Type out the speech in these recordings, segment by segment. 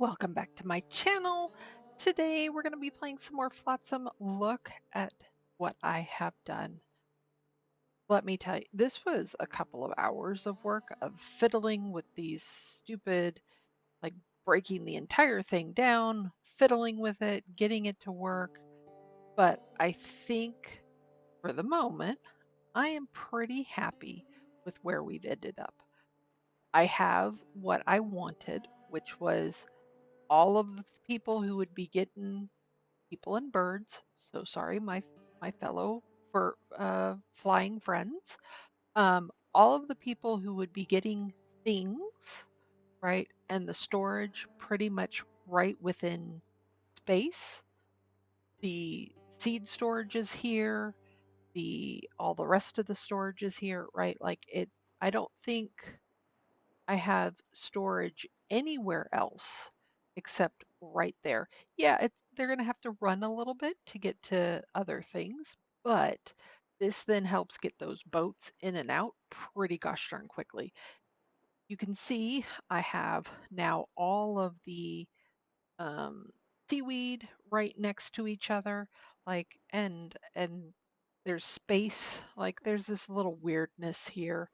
Welcome back to my channel. Today we're going to be playing some more Flotsam. Look at what I have done. Let me tell you, this was a couple of hours of work of fiddling with these stupid, like breaking the entire thing down, fiddling with it, getting it to work. But I think for the moment, I am pretty happy with where we've ended up. I have what I wanted, which was all of the people who would be getting people and birds. So sorry, my fellow for flying friends. All of the people who would be getting things, right, and the storage pretty much right within space. The seed storage is here. The all the rest of the storage is here, right? Like it. I don't think I have storage anywhere else except right there. Yeah, they're going to have to run a little bit to get to other things, but this then helps get those boats in and out pretty gosh darn quickly. You can see I have now all of the um, seaweed right next to each other, like and there's space. Like there's this little weirdness here,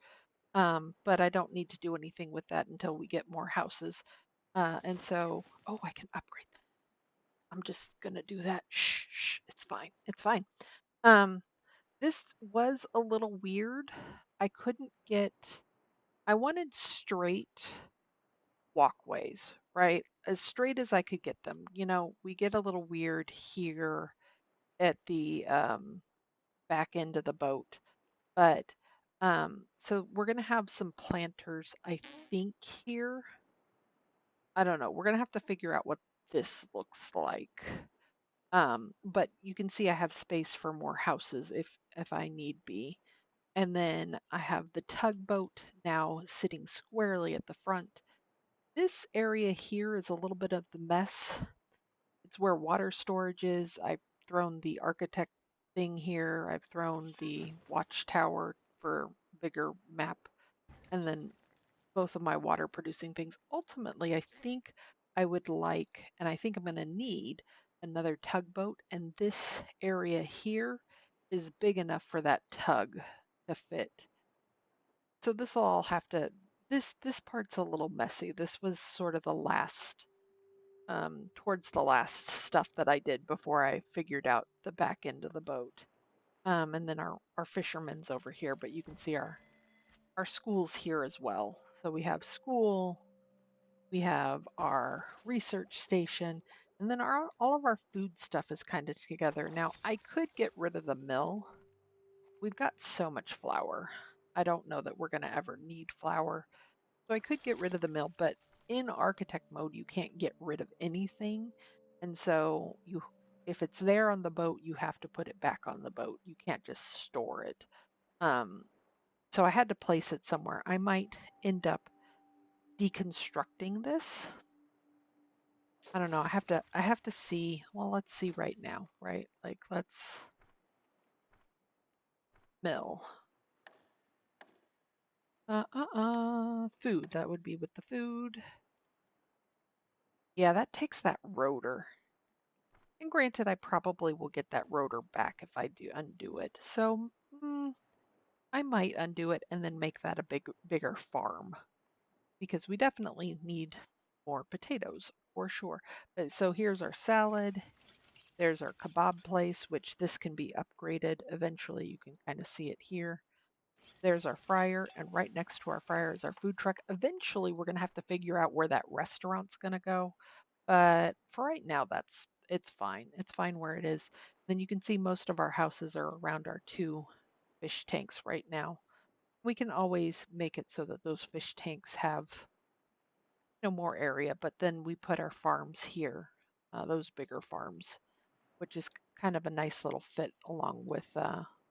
but I don't need to do anything with that until we get more houses. And so, oh, I can upgrade them. I'm just gonna do that. Shh, shh, it's fine. It's fine. Um, this was a little weird. I couldn't get, I wanted straight walkways, right? As straight as I could get them. You know, we get a little weird here at the back end of the boat. But so we're gonna have some planters, I think, here. I don't know. We're gonna have to figure out what this looks like. But you can see I have space for more houses if I need be. And then I have the tugboat now sitting squarely at the front. This area here is a little bit of the mess. It's where water storage is. I've thrown the architect thing here. I've thrown the watchtower for bigger map, and then both of my water producing things. Ultimately, I think I would like, and I think I'm going to need another tugboat. And this area here is big enough for that tug to fit. So this will all have to, this part's a little messy. This was sort of the last, towards the last stuff that I did before I figured out the back end of the boat. And then our fishermen's over here, but you can see our school's here as well. So we have school, we have our research station, and then all of our food stuff is kind of together. Now, I could get rid of the mill. We've got so much flour. I don't know that we're going to ever need flour. So I could get rid of the mill, but in architect mode, you can't get rid of anything. And so if it's there on the boat, you have to put it back on the boat. You can't just store it. Um, so I had to place it somewhere. I might end up deconstructing this. I don't know. I have to see. Well, let's see right now, right? Like let's mill. Food. That would be with the food. Yeah, that takes that rotor. And granted, I probably will get that rotor back if I do undo it. So I might undo it and then make that a bigger farm because we definitely need more potatoes for sure. But so here's our salad. There's our kebab place, which this can be upgraded. Eventually, you can kind of see it here. There's our fryer, and right next to our fryer is our food truck. Eventually, we're going to have to figure out where that restaurant's going to go. But for right now, it's fine. It's fine where it is. Then you can see most of our houses are around our two fish tanks right now. We can always make it so that those fish tanks have more area, but then we put our farms here, those bigger farms, which is kind of a nice little fit along with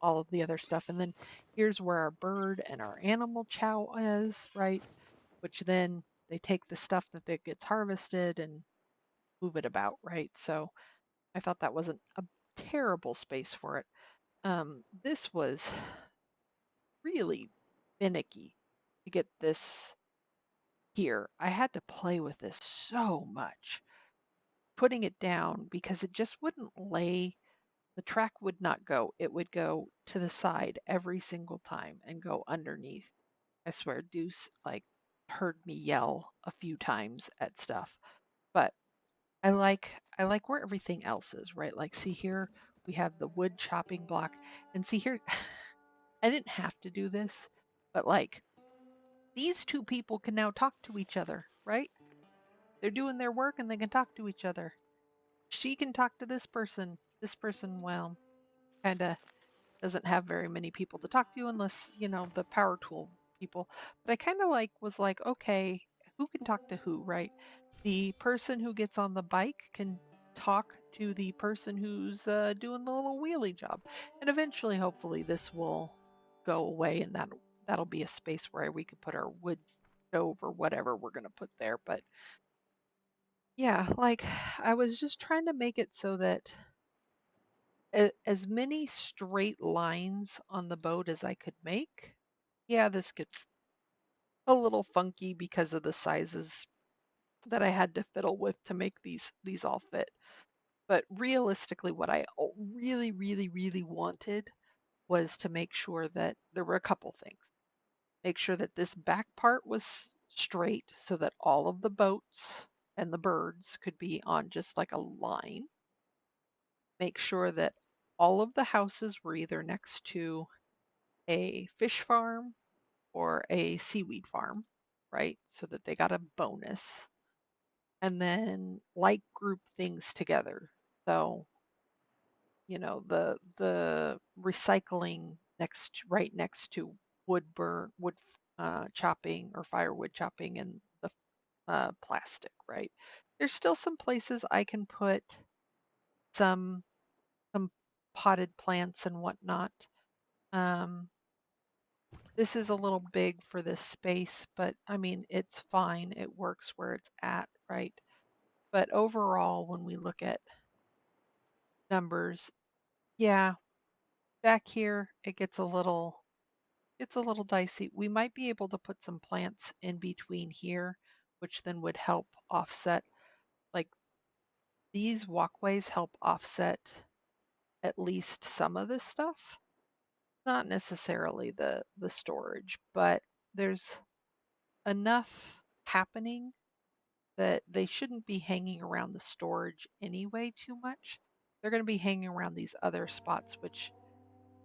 all of the other stuff. And then here's where our bird and our animal chow is, right? Which then they take the stuff that gets harvested and move it about, right? So I thought that wasn't a terrible space for it. This was really finicky to get this here. I had to play with this so much, putting it down because it just wouldn't lay. The track would not go. It would go to the side every single time and go underneath. I swear, Deuce like heard me yell a few times at stuff. But I like where everything else is, right? Like see here, we have the wood chopping block. And see here, I didn't have to do this, but like these two people can now talk to each other, right? They're doing their work and they can talk to each other. She can talk to this person. This person, well, kind of doesn't have very many people to talk to unless, the power tool people. But I kind of was like, okay, who can talk to who, right? The person who gets on the bike can talk to the person who's doing the little wheelie job. And eventually, hopefully, this will go away and that'll be a space where we could put our wood stove or whatever we're going to put there. But yeah, like I was just trying to make it so that as many straight lines on the boat as I could make. Yeah, this gets a little funky because of the sizes that I had to fiddle with to make these all fit. But realistically, what I really, really, really wanted was to make sure that there were a couple things. Make sure that this back part was straight so that all of the boats and the birds could be on just like a line. Make sure that all of the houses were either next to a fish farm or a seaweed farm, right? So that they got a bonus. And then like group things together. So, the recycling right next to wood chopping or firewood chopping and the plastic, right? There's still some places I can put some some potted plants and whatnot. Um, This is a little big for this space, but I mean, it's fine. It works where it's at, right? But overall, when we look at numbers, yeah, back here it gets a little dicey. We might be able to put some plants in between here, which then would help offset. Like these walkways help offset at least some of this stuff. Not necessarily the storage, but there's enough happening that they shouldn't be hanging around the storage anyway too much. They're going to be hanging around these other spots, which,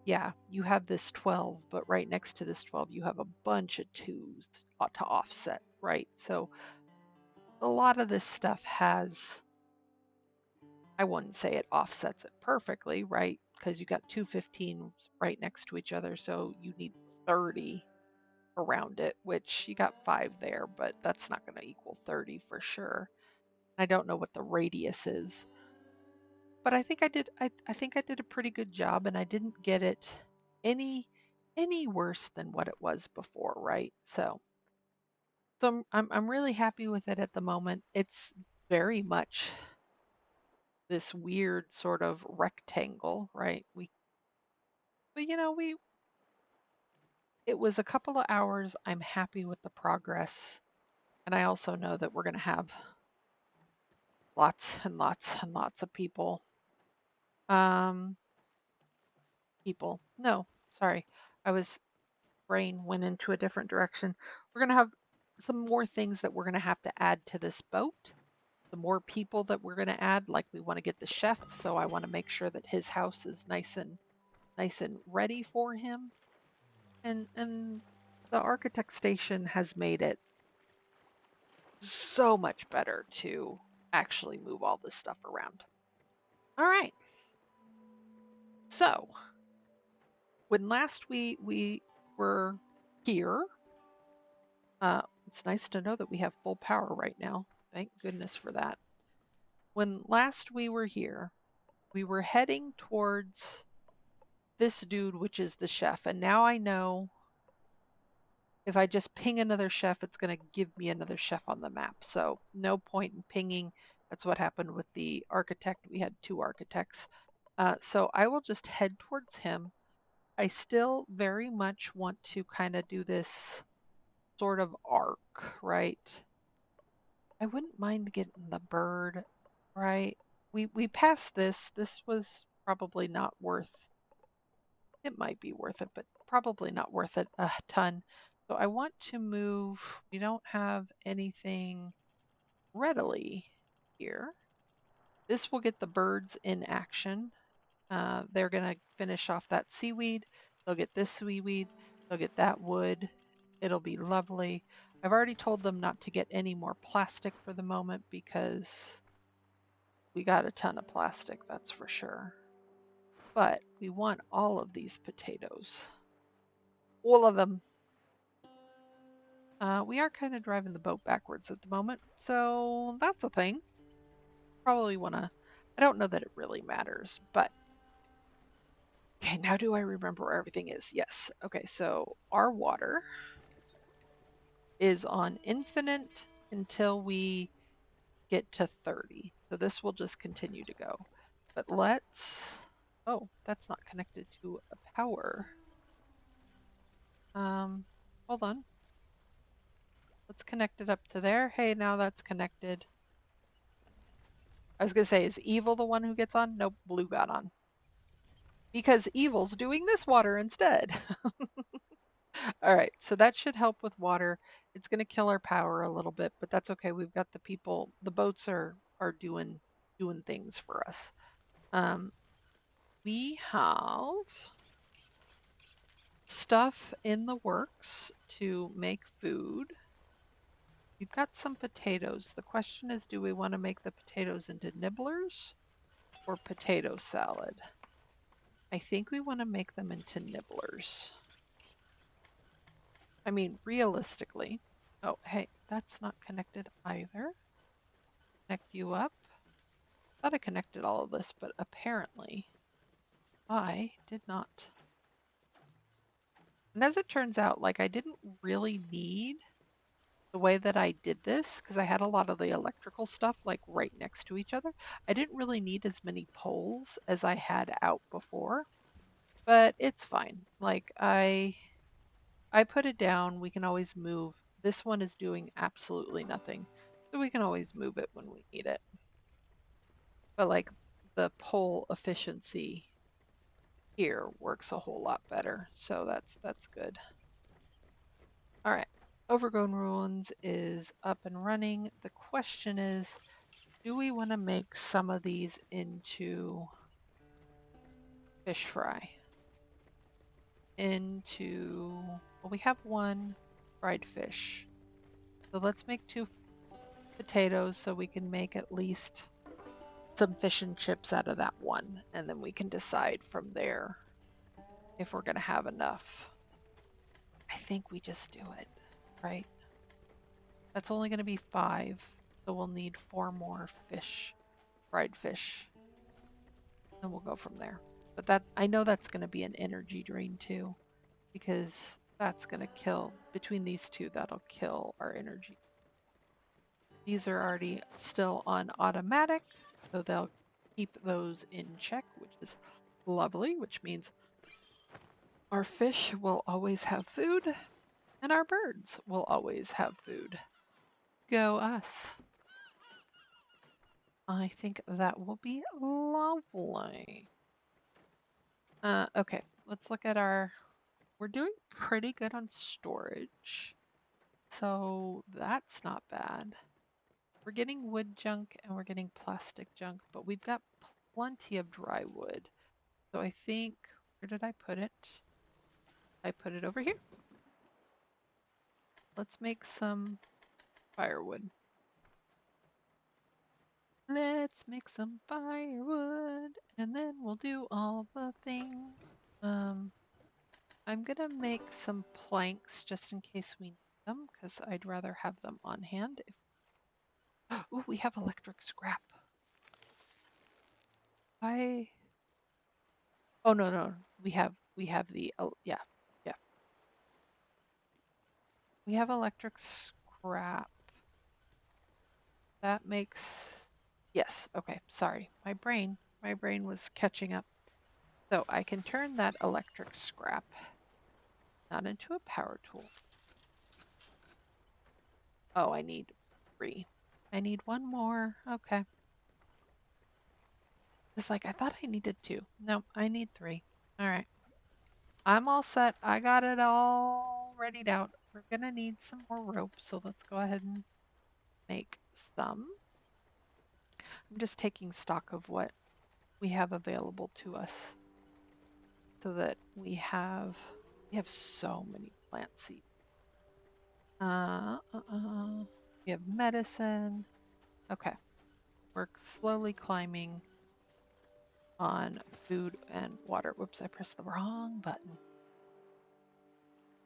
yeah, you have this 12, but right next to this 12, you have a bunch of twos to offset, right? So a lot of this stuff I wouldn't say it offsets it perfectly, right? Because you got two 15s right next to each other, so you need 30 around it, which you got 5 there, but that's not going to equal 30 for sure. I don't know what the radius is. But I think I did a pretty good job and I didn't get it any any worse than what it was before, right? So I'm really happy with it at the moment. It's very much this weird sort of rectangle, right? But we it was a couple of hours. I'm happy with the progress. And I also know that we're going to have lots and lots and lots of um people. No, sorry. I was brain went into a different direction. We're going to have some more things that we're going to have to add to this boat. The more people that we're going to add, like we want to get the chef, so I want to make sure that his house is nice and ready for him. And the architect station has made it so much better to actually move all this stuff around. All right. So, when last we were here, it's nice to know that we have full power right now. Thank goodness for that. When last we were here, we were heading towards this dude, which is the chef. And now I know if I just ping another chef, it's going to give me another chef on the map. So no point in pinging. That's what happened with the architect. We had two architects. So I will just head towards him. I still very much want to kind of do this sort of arc, right? I wouldn't mind getting the bird, right? We passed this. This was probably not worth it might be worth it, but probably not worth it a ton. So I want to move. We don't have anything readily here. This will get the birds in action. They're going to finish off that seaweed. They'll get this seaweed. They'll get that wood. It'll be lovely. I've already told them not to get any more plastic for the moment because we got a ton of plastic, that's for sure. But we want all of these potatoes. All of them. We are kind of driving the boat backwards at the moment, so that's a thing. Probably want to, I don't know that it really matters, but okay, now do I remember where everything is? Yes. Okay, so our water is on infinite until we get to 30. So this will just continue to go. But oh, that's not connected to a power. Um, Hold on. Let's connect it up to there. Hey, now that's connected. I was going to say, is evil the one who gets on? Nope, blue got on. Because evil's doing this water instead. All right, so that should help with water. It's going to kill our power a little bit, but that's okay. We've got the people, the boats are doing things for us. Um, we have stuff in the works to make food. We've got some potatoes. The question is, do we want to make the potatoes into nibblers or potato salad? I think we want to make them into nibblers. I mean, realistically. Oh, hey, that's not connected either. Connect you up. Thought I connected all of this, but apparently I did not. And as it turns out, like I didn't really need the way that I did this because I had a lot of the electrical stuff like right next to each other. I didn't really need as many poles as I had out before, but it's fine. Like I put it down, we can always move. This one is doing absolutely nothing. So we can always move it when we need it. But like the pole efficiency here works a whole lot better. So that's good. All right. Overgrown Ruins is up and running. The question is, do we want to make some of these into fish fry? Well, we have one fried fish. So let's make two potatoes so we can make at least some fish and chips out of that one. And then we can decide from there if we're going to have enough. I think we just do it, right? That's only going to be 5. So we'll need 4 more fish, fried fish. And we'll go from there. But that I know that's going to be an energy drain too, because that's going to kill, between these two, that'll kill our energy. These are already still on automatic, so they'll keep those in check, which is lovely, which means our fish will always have food and our birds will always have food. Go us. I think that will be lovely. Okay, let's look at we're doing pretty good on storage. So that's not bad. We're getting wood junk and we're getting plastic junk, but we've got plenty of dry wood. So I think, where did I put it? I put it over here. Let's make some firewood. Let's make some firewood and then we'll do all the things. I'm gonna make some planks just in case we need them because I'd rather have them on hand. Ooh, we have electric scrap. I Oh no, no. We have the oh yeah. Yeah. We have electric scrap. That makes Yes, okay. Sorry. My brain was catching up. So I can turn that electric scrap not into a power tool. Oh, I need 3. I need one more. Okay. It's like, I thought I needed two. No, I need three. All right. I'm all set. I got it all readied out. We're going to need some more rope, so let's go ahead and make some. I'm just taking stock of what we have available to us so that we have so many plant seeds. We have medicine. Okay, we're slowly climbing on food and water. Whoops, I pressed the wrong button.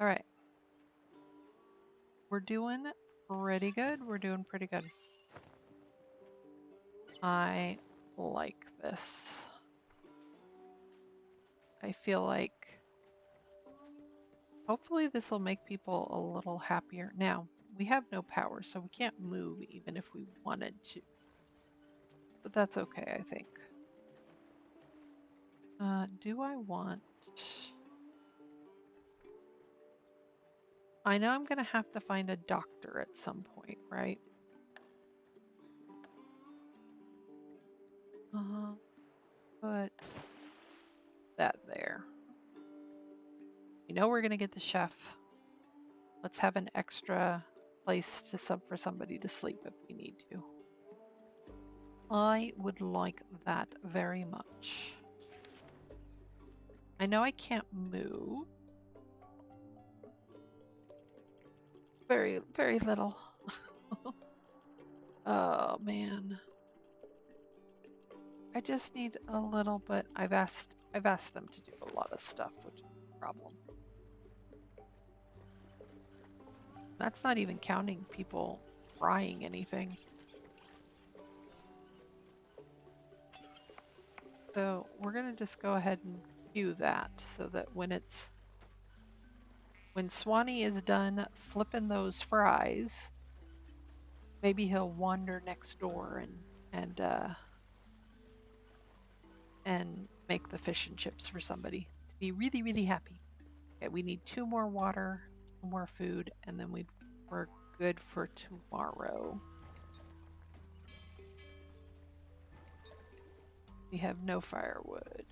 All right, we're doing pretty good. We're doing pretty good. I like this. I feel like hopefully this will make people a little happier. Now, we have no power, so we can't move even if we wanted to. But that's okay, I think. Do I want... I know I'm going to have to find a doctor at some point, right? Put that there. You know we're going to get the chef. Let's have an extra place to for somebody to sleep if we need to. I would like that very much. I know I can't move. Very, very little. Oh man. I just need a little bit. I've asked them to do a lot of stuff, which is a problem. That's not even counting people frying anything. So we're gonna just go ahead and queue that so that when Swanee is done flipping those fries, maybe he'll wander next door and make the fish and chips for somebody to be really, really happy. Okay, we need 2 more water, 2 more food, and then we're good for tomorrow. We have no firewood.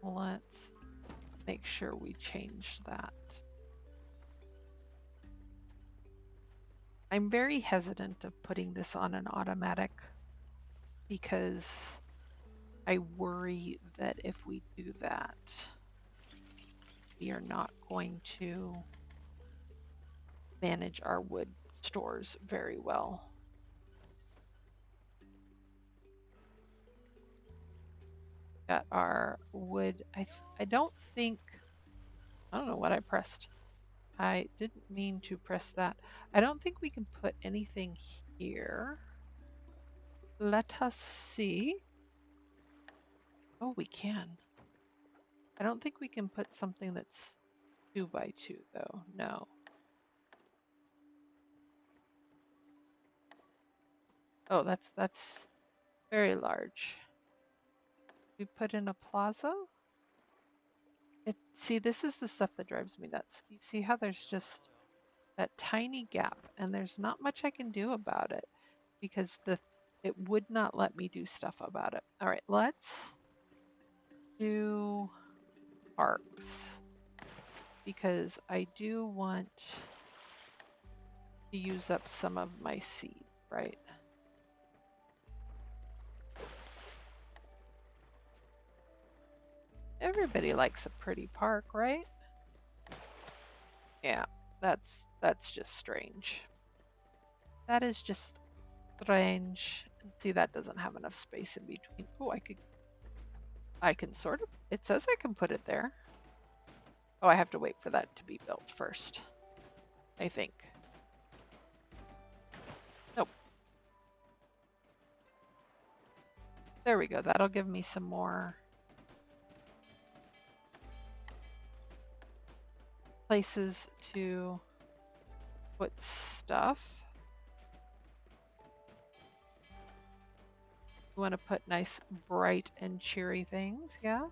Let's make sure we change that. I'm very hesitant of putting this on an automatic because I worry that if we do that, we are not going to manage our wood stores very well. Got our wood. I don't know what I pressed. I didn't mean to press that. I don't think we can put anything here. Let us see. Oh, we can. I don't think we can put something that's 2 by 2 though. No. Oh, that's very large. We put in a plaza. See, this is the stuff that drives me nuts. You see how there's just that tiny gap, and there's not much I can do about it because it would not let me do stuff about it. All right, let's do parks because I do want to use up some of my seeds, right? Everybody likes a pretty park, right? Yeah, that's just strange. That is just strange. And see, that doesn't have enough space in between. Oh, I can sort of, it says I can put it there. Oh, I have to wait for that to be built first, I think. Nope. There we go. That'll give me some more places to put stuff. You want to put nice, bright, and cheery things, yeah?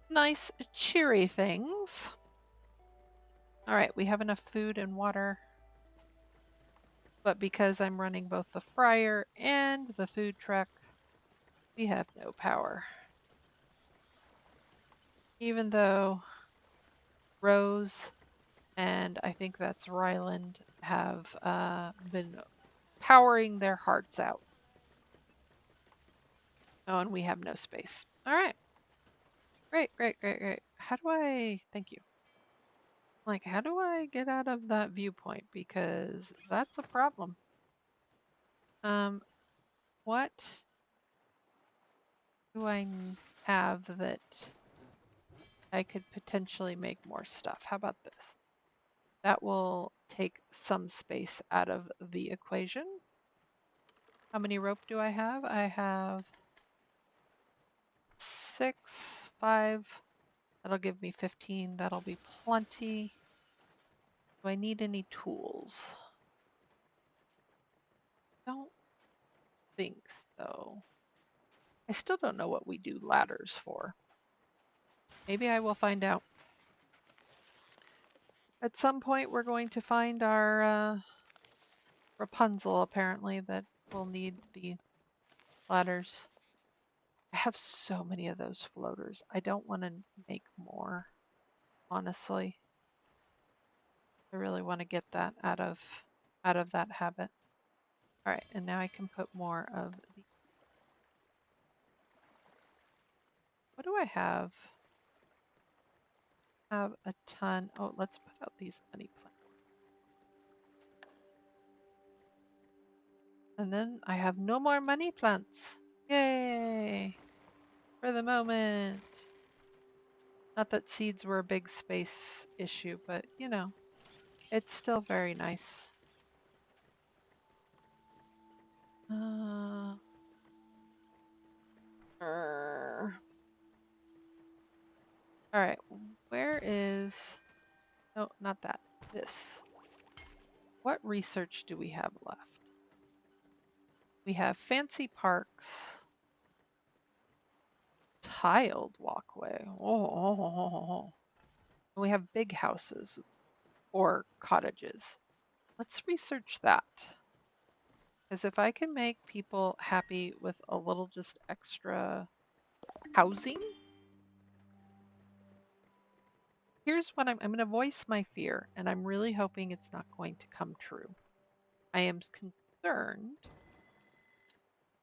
nice, cheery things. All right, we have enough food and water, but because I'm running both the fryer and the food truck, we have no power. Even though Rose and I think that's Ryland have been powering their hearts out. Oh, and we have no space. All right. Great, great, great, great. How do I, thank you. Like, how do I get out of that viewpoint? Because that's a problem. What do I have that I could potentially make more stuff? How about this? That will take some space out of the equation. How many rope do I have? I have 6, 5. That'll give me 15. That'll be plenty. Do I need any tools? Don't think so. I still don't know what we do ladders for. Maybe I will find out. At some point, we're going to find our Rapunzel, apparently, that will need the ladders. I have so many of those floaters. I don't want to make more, honestly. I really want to get that out of that habit. All right, and now I can put more of the. What do I have? Have a ton. Oh, let's put out these money plants. And then I have no more money plants. Yay! For the moment. Not that seeds were a big space issue, but you know, it's still very nice. Uh, all right, where is, no, not that, this. What research do we have left? We have fancy parks, tiled walkway. Oh. We have big houses or cottages. Let's research that. Because if I can make people happy with a little just extra housing, here's what I'm going to voice my fear, and I'm really hoping it's not going to come true. I am concerned.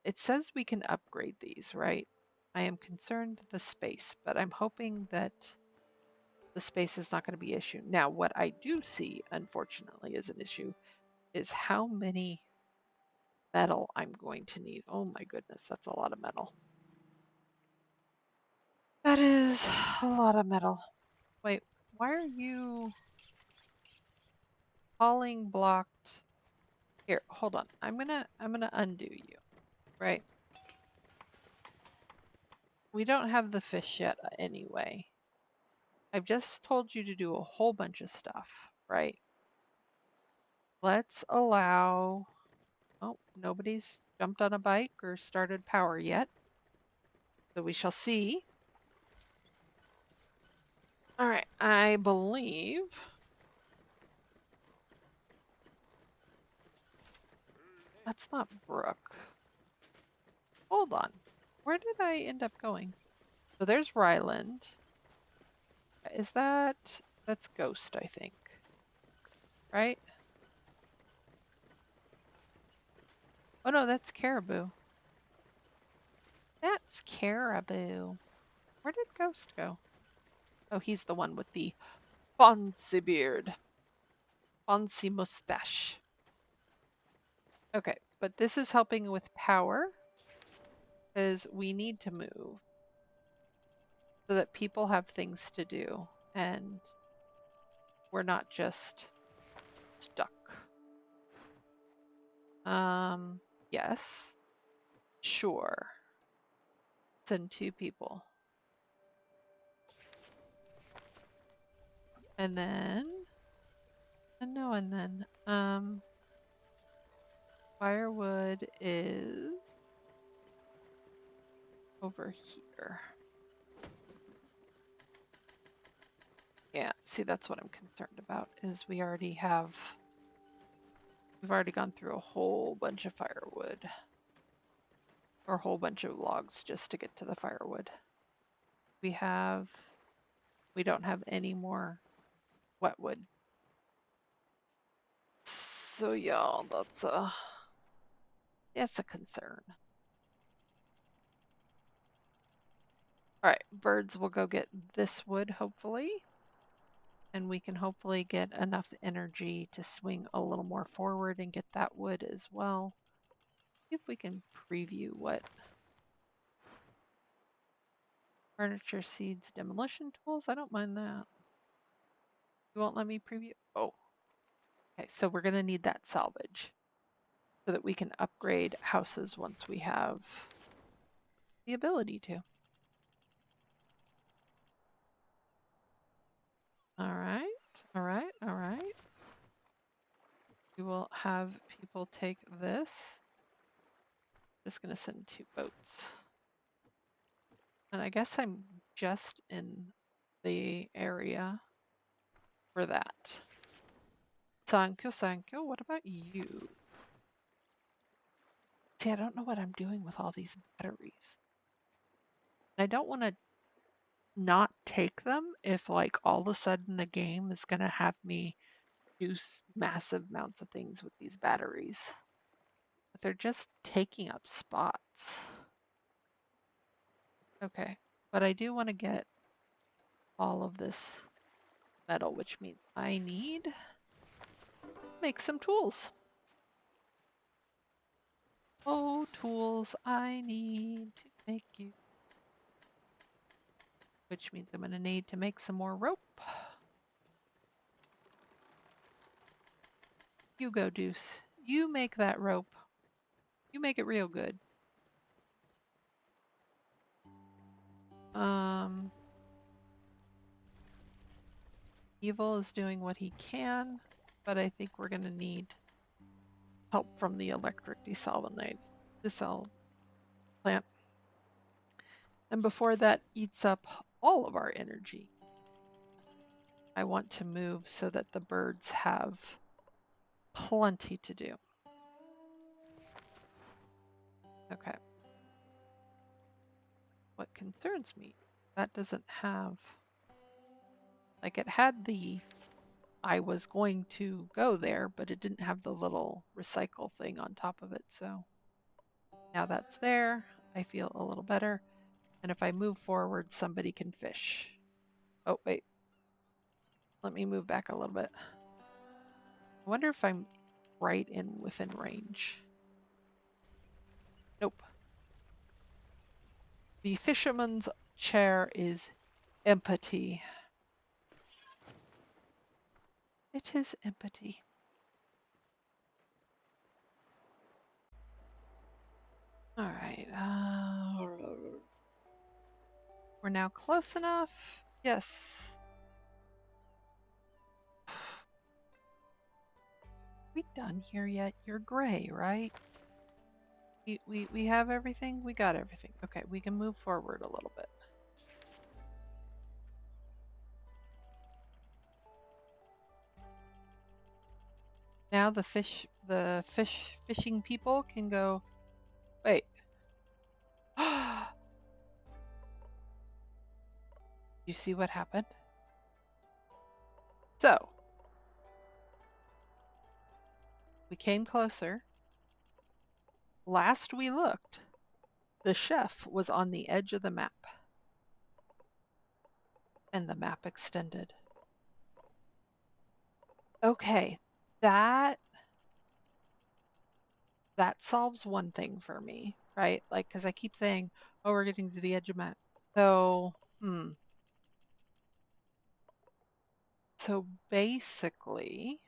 It says we can upgrade these, right? I am concerned the space, but I'm hoping that the space is not going to be an issue. Now, what I do see, unfortunately, is an issue is how many metal I'm going to need. Oh my goodness, that's a lot of metal. That is a lot of metal. Wait, why are you hauling blocked? Here, hold on. I'm gonna undo you, right? We don't have the fish yet anyway. I've just told you to do a whole bunch of stuff, right? Let's allow, oh, nobody's jumped on a bike or started power yet. So we shall see. All right, I believe. That's not Brooke. Hold on. Where did I end up going? So there's Ryland. Is that's Ghost, I think. Right? Oh no, that's Caribou. That's Caribou. Where did Ghost go? Oh, he's the one with the fancy beard. Fancy mustache. Okay, but this is helping with power because we need to move so that people have things to do and we're not just stuck. Yes. Sure. Send 2 people. And then and then firewood is over here. Yeah, see, that's what I'm concerned about, is we've already gone through a whole bunch of firewood, or a whole bunch of logs just to get to the firewood. We have, we don't have any more wetwood. So yeah, that's a concern. All right, birds will go get this wood, hopefully, and we can hopefully get enough energy to swing a little more forward and get that wood as well. See if we can preview what furniture, seeds, demolition tools. I don't mind that. You won't let me preview? Oh, okay, so we're gonna need that salvage so that we can upgrade houses once we have the ability to. All right, all right, all right. We will have people take this. Just gonna send 2 boats. And I guess I'm just in the area for that. Thank you. What about you? See, I don't know what I'm doing with all these batteries. I don't want to not take them if, like, all of a sudden the game is going to have me do massive amounts of things with these batteries. But they're just taking up spots. Okay, but I do want to get all of this metal, which means I need to make some tools. Oh, tools I need to make you. Which means I'm going to need to make some more rope. You go, Deuce. You make that rope. You make it real good. Um, Evil is doing what he can, but I think we're going to need help from the electric desal plant. And before that eats up all of our energy, I want to move so that the birds have plenty to do. Okay. What concerns me, that doesn't have, like, it had the I was going to go there, but it didn't have the little recycle thing on top of it. So now that's there. I feel a little better. And if I move forward, somebody can fish. Oh, wait. Let me move back a little bit. I wonder if I'm right in within range. Nope. The fisherman's chair is empty. It is empty. All right. We're now close enough. Yes. We done here yet? You're gray, right? We have everything? We got everything. Okay, we can move forward a little bit. Now the fishing people can go, wait. You see what happened? So, we came closer. Last we looked, the chef was on the edge of the map. And the map extended. Okay, that solves one thing for me, right? Like, because I keep saying, oh, we're getting to the edge of map. So, So basically,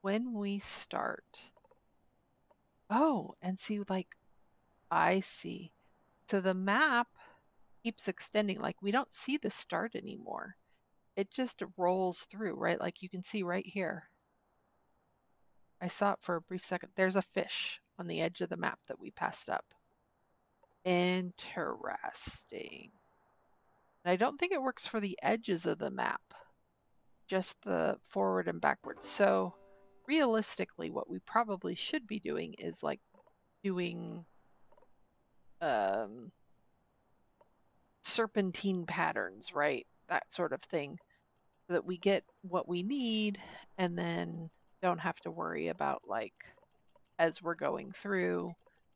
when we start, oh, and see, like, I see. So the map keeps extending. Like, we don't see the start anymore. It just rolls through, right? Like you can see right here. I saw it for a brief second. There's a fish on the edge of the map that we passed up. Interesting. And I don't think it works for the edges of the map, just the forward and backwards. So realistically, what we probably should be doing is like doing um, serpentine patterns, right? That sort of thing, so that we get what we need and then don't have to worry about, like, as we're going through,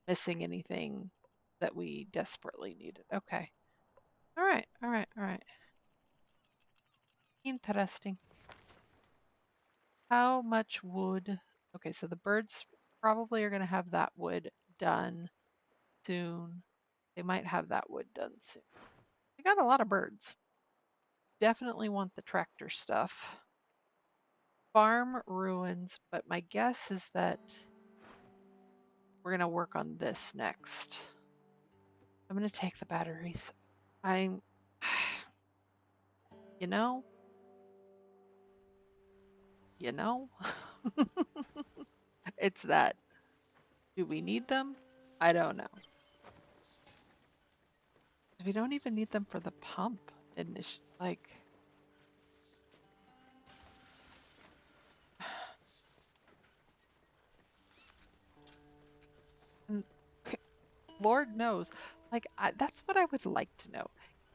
missing anything that we desperately needed. Okay. All right. All right. All right. Interesting. How much wood? Okay, so the birds probably are going to have that wood done soon. They might have that wood done soon. We got a lot of birds. Definitely want the tractor stuff. Farm ruins, but my guess is that we're going to work on this next. I'm going to take the batteries. I'm, you know, you know, it's that. Do we need them? I don't know. We don't even need them for the pump. Like, and Lord knows, like, that's what I would like to know.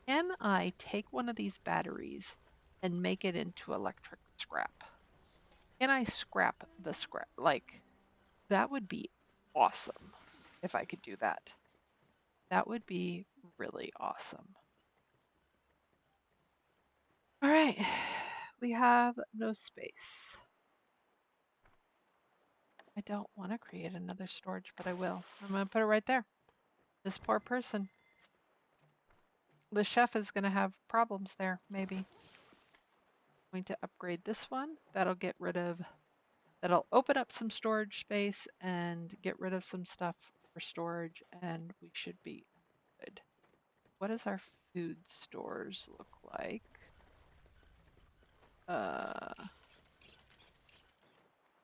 Can I take one of these batteries and make it into electric scrap? Can I scrap the scrap? Like, that would be awesome if I could do that. That would be really awesome. All right, we have no space. I don't want to create another storage, but I will. I'm going to put it right there. This poor person. The chef is going to have problems there, maybe. I'm going to upgrade this one. That'll open up some storage space and get rid of some stuff for storage, and we should be good. What does our food stores look like? Uh,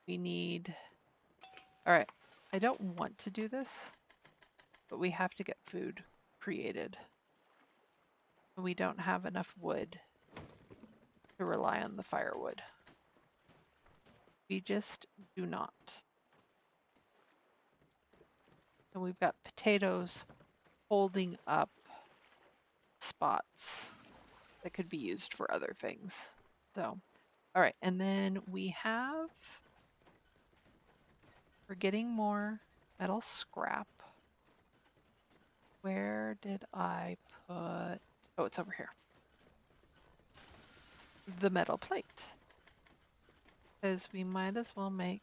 we need, all right, I don't want to do this, but we have to get food created. We don't have enough wood to rely on the firewood. We just do not. And we've got potatoes holding up spots that could be used for other things. So, all right. And then we're getting more metal scrap. Where did I put, oh, it's over here. The metal plate. Because we might as well make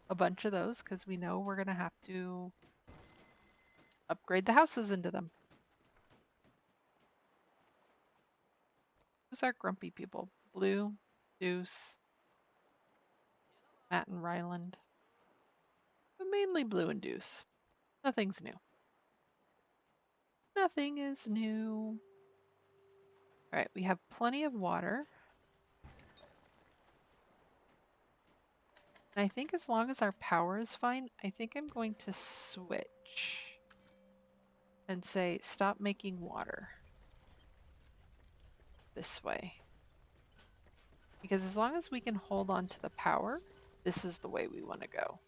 a bunch of those because we know we're going to have to upgrade the houses into them. Who's our grumpy people? Blue, Deuce, Matt and Ryland. But mainly Blue and Deuce. Nothing's new. Nothing is new. All right, we have plenty of water. And I think as long as our power is fine, I think I'm going to switch and say stop making water this way. Because as long as we can hold on to the power, this is the way we want to go.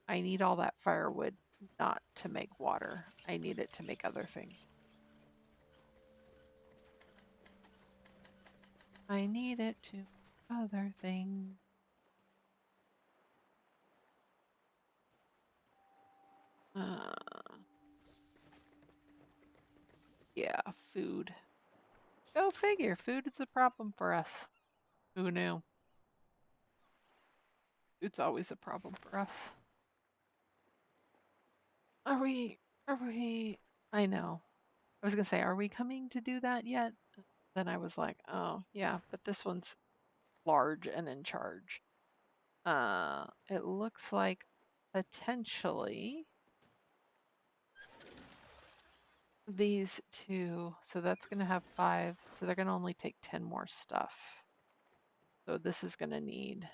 I need all that firewood not to make water. I need it to make other things. I need it to make other things. Uh, yeah, food. Go figure. Food is a problem for us. Who knew? It's always a problem for us. Are we, are we, I know. I was gonna say, are we coming to do that yet? Then I was like, oh, yeah, but this one's large and in charge. It looks like potentially these two, so that's gonna have 5, so they're gonna only take 10 more stuff. So this is gonna need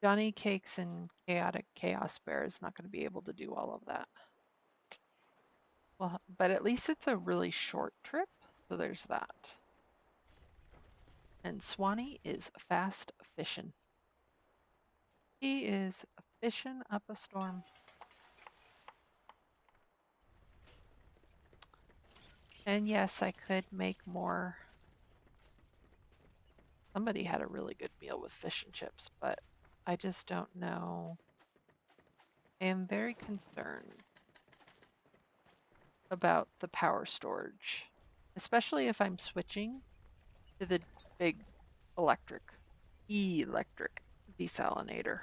Johnny Cakes and Chaotic Chaos Bear is not gonna be able to do all of that. Well, but at least it's a really short trip, so there's that. And Swanee is fast fishing. He is fishing up a storm. And yes, I could make more. Somebody had a really good meal with fish and chips, but I just don't know. I am very concerned about the power storage, especially if I'm switching to the big electric, electric desalinator.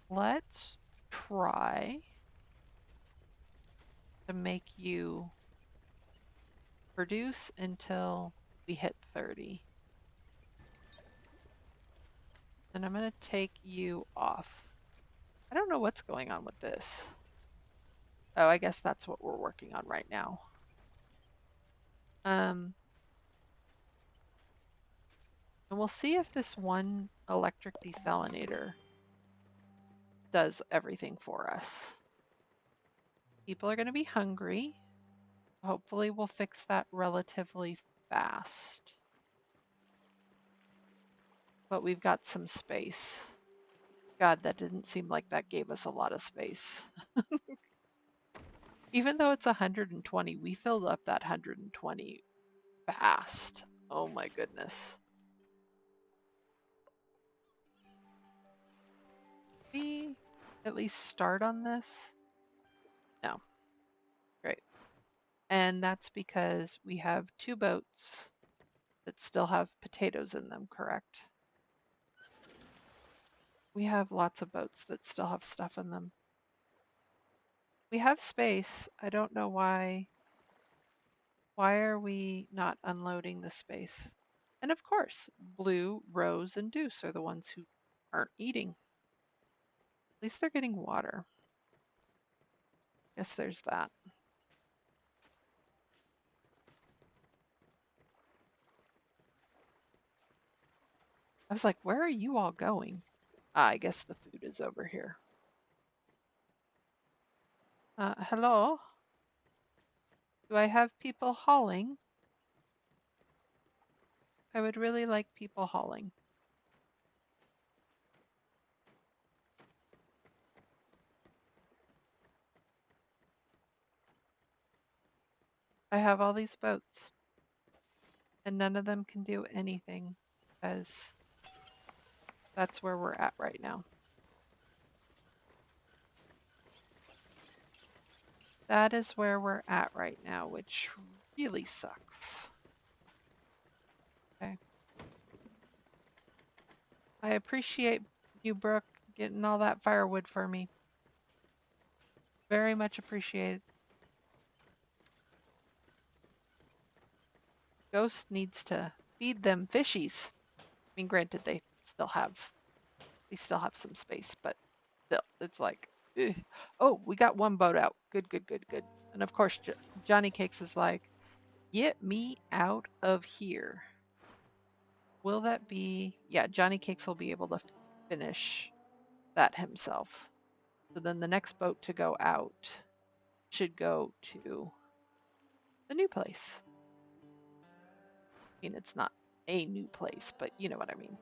Let's try to make you produce until we hit 30. Then I'm going to take you off. I don't know what's going on with this. Oh, I guess that's what we're working on right now. And we'll see if this one electric desalinator does everything for us. People are going to be hungry. Hopefully we'll fix that relatively fast. But we've got some space. God, that didn't seem like that gave us a lot of space. Even though it's 120, we filled up that 120 fast. Oh my goodness. We at least start on this? No. Great. And that's because we have 2 boats that still have potatoes in them, correct? We have lots of boats that still have stuff in them. We have space. I don't know why. Why are we not unloading the space? And of course, Blue, Rose, and Deuce are the ones who aren't eating. At least they're getting water. Guess there's that. I was like, where are you all going? I guess the food is over here. Hello? Do I have people hauling? I would really like people hauling. I have all these boats, and none of them can do anything because that's where we're at right now. That is where we're at right now, which really sucks. Okay. I appreciate you, Brooke, getting all that firewood for me. Very much appreciated. Ghost needs to feed them fishies. I mean, granted, they still have some space, but still, it's like, ugh. Oh, we got one boat out. Good, good, good, good. And of course, Johnny Cakes is like, get me out of here. Will that be? Yeah, Johnny Cakes will be able to finish that himself. So then the next boat to go out should go to the new place. I mean, it's not a new place, but you know what I mean.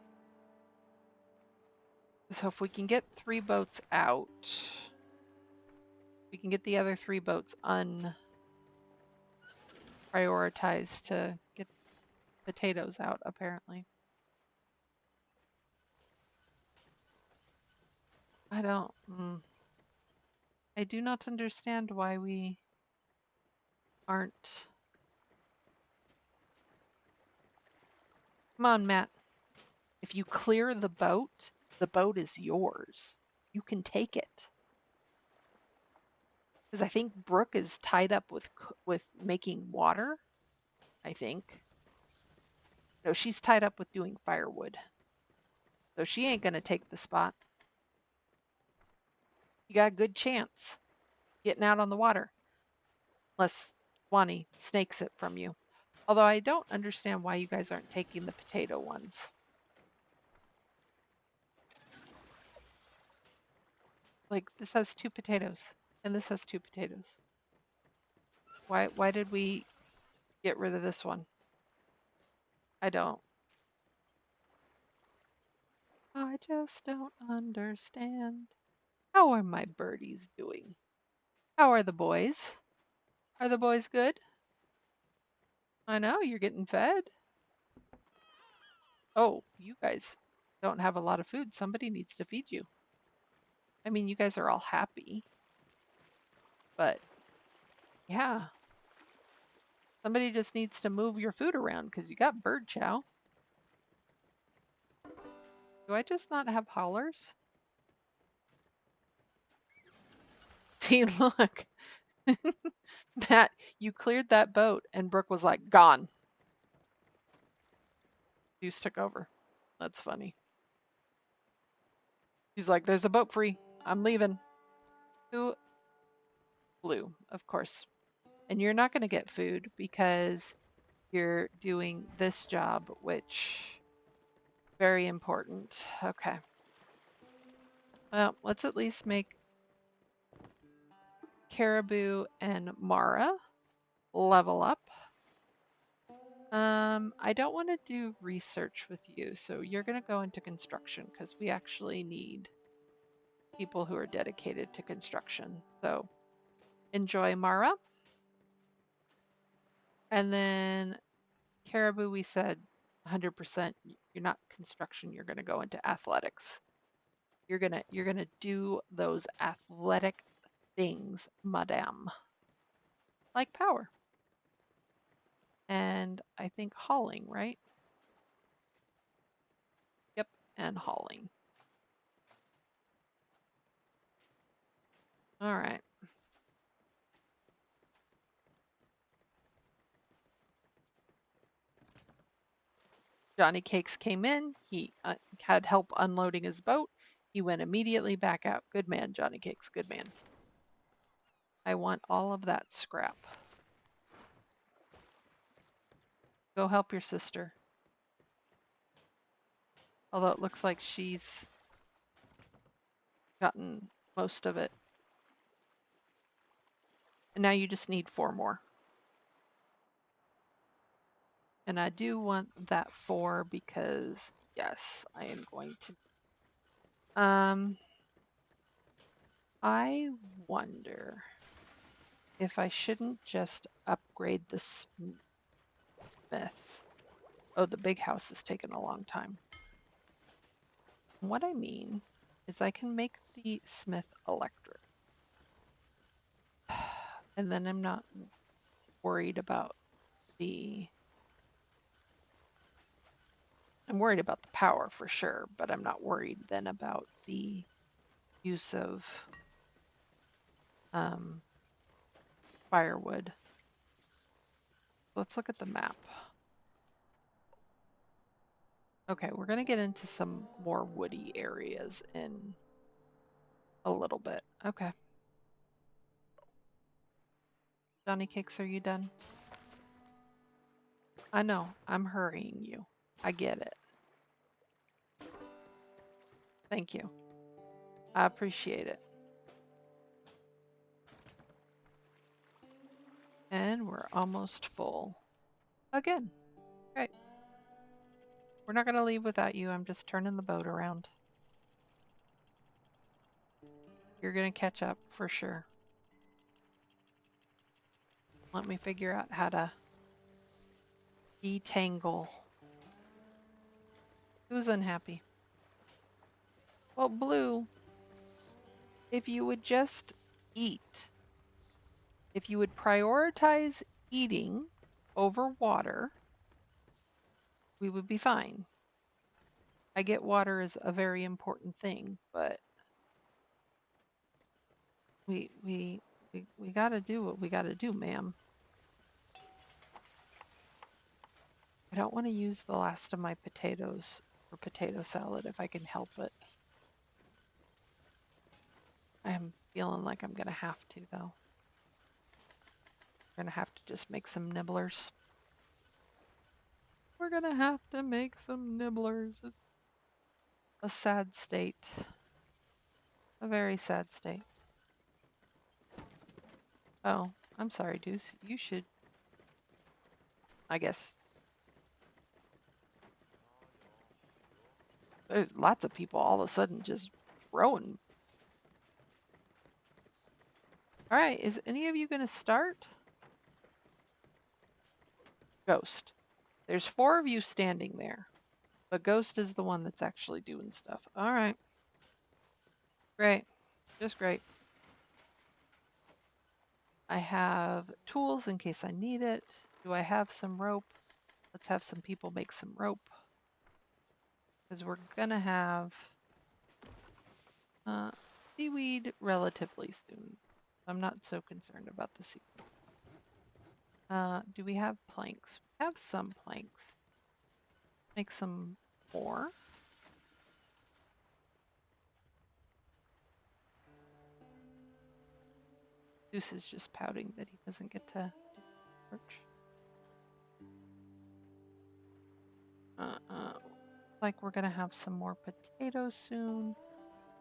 So if we can get 3 boats out, we can get the other 3 boats unprioritized to get potatoes out, apparently. I don't. I do not understand why we aren't. Come on, Matt. If you clear the boat is yours. You can take it. Because I think Brooke is tied up with making water. I think. No, she's tied up with doing firewood. So she ain't gonna take the spot. You got a good chance getting out on the water. Unless Swanee snakes it from you. Although I don't understand why you guys aren't taking the potato ones. Like, this has 2 potatoes. And this has 2 potatoes. Why did we get rid of this one? I don't. I just don't understand. How are my birdies doing? How are the boys? Are the boys good? I know, you're getting fed. Oh, you guys don't have a lot of food. Somebody needs to feed you. I mean, you guys are all happy, but yeah, somebody just needs to move your food around because you got bird chow. Do I just not have haulers? See, look, Matt, you cleared that boat, and Brooke was like, gone. Juice took over. That's funny. She's like, there's a boat free. I'm leaving. Who? Blue, of course. And you're not going to get food because you're doing this job, which very important. Okay. Well, let's at least make Caribou and Mara level up. I don't want to do research with you, so you're going to go into construction because we actually need people who are dedicated to construction. So enjoy, Mara. And then Caribou, we said 100%. You're not construction. You're going to go into athletics. You're gonna do those athletic things, madame, like power and I think hauling, right? Yep, and hauling. All right. Johnny Cakes came in. He had help unloading his boat. He went immediately back out. Good man, Johnny Cakes. Good man. I want all of that scrap. Go help your sister. Although it looks like she's gotten most of it. And now you just need 4 more. And I do want that 4 because, yes, I am going to. I wonder if I shouldn't just upgrade the smith. Oh, the big house is taking a long time. What I mean is I can make the smith electric. And then I'm not worried about the. I'm worried about the power for sure, but I'm not worried then about the use of firewood. Let's look at the map. Okay, we're going to get into some more woody areas in a little bit. Okay. Johnny Cakes, are you done? I know, I'm hurrying you. I get it. Thank you. I appreciate it. And we're almost full. Again. Great. We're not going to leave without you. I'm just turning the boat around. You're going to catch up for sure. Let me figure out how to detangle. Who's unhappy? Well, Blue, if you would just eat, if you would prioritize eating over water, we would be fine. I get water is a very important thing, but we got to do what we got to do, ma'am. I don't want to use the last of my potatoes for potato salad if I can help it. I'm feeling like I'm going to have to, though. We're going to have to just make some nibblers. We're going to have to make some nibblers. It's a sad state. A very sad state. Oh, I'm sorry, Deuce. You should, I guess, there's lots of people all of a sudden just rowing. All right, is any of you going to start? Ghost. There's 4 of you standing there, but Ghost is the one that's actually doing stuff. All right, great. Just great. I have tools in case I need it. Do I have some rope? Let's have some people make some rope because we're going to have uh, seaweed relatively soon. I'm not so concerned about the seaweed. Do we have planks? We have some planks. Make some more. Goose is just pouting that he doesn't get to do torch. Like we're gonna have some more potatoes soon.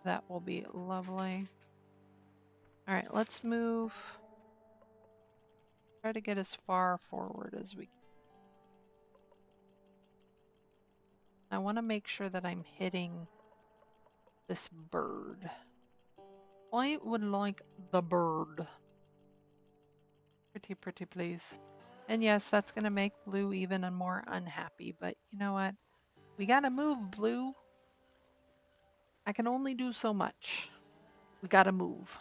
That will be lovely. All right, let's move. Try to get as far forward as we can. I want to make sure that I'm hitting this bird. I would like the bird. Pretty, pretty please. And yes, that's going to make Blue even more unhappy, but you know what? We got to move, Blue. I can only do so much. We got to move.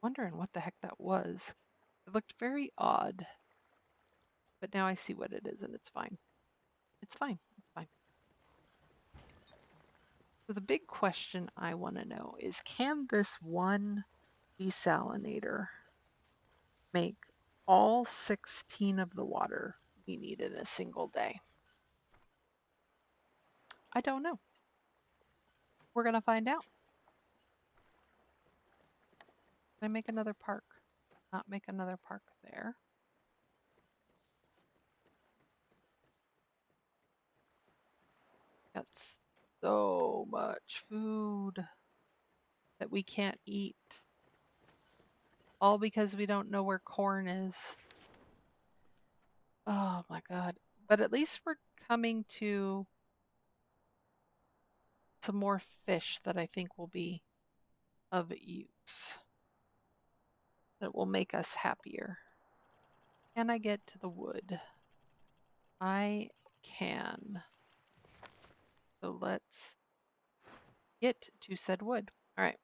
Wondering what the heck that was. It looked very odd, but now I see what it is and it's fine. It's fine. It's fine. So the big question I want to know is, can this one desalinator make all 16 of the water we need in a single day? I don't know. We're going to find out. Can I make another park? Not make another park there. That's so much food that we can't eat. All because we don't know where corn is. Oh my God. But at least we're coming to some more fish that I think will be of use, that will make us happier. Can I get to the wood? I can. So let's get to said wood. All right.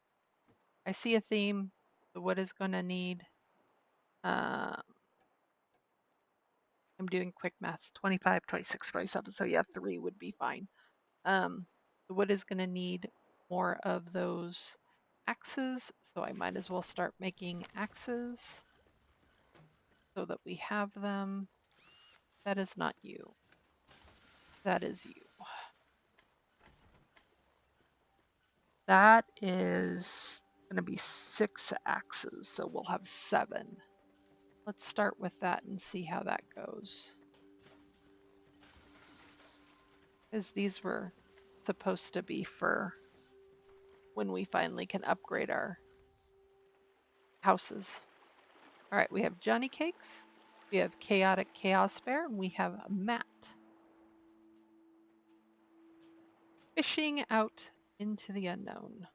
I see a theme. The wood is going to need, uh, I'm doing quick maths, 25, 26, 27. So yeah, 3 would be fine. The wood is going to need more of those axes. So I might as well start making axes so that we have them. That is not you. That is you. That is going to be 6 axes, so we'll have 7. Let's start with that and see how that goes. Because these were supposed to be for when we finally can upgrade our houses. All right, we have Johnny Cakes, we have Chaotic Chaos Bear, and we have Matt. Fishing out into the unknown.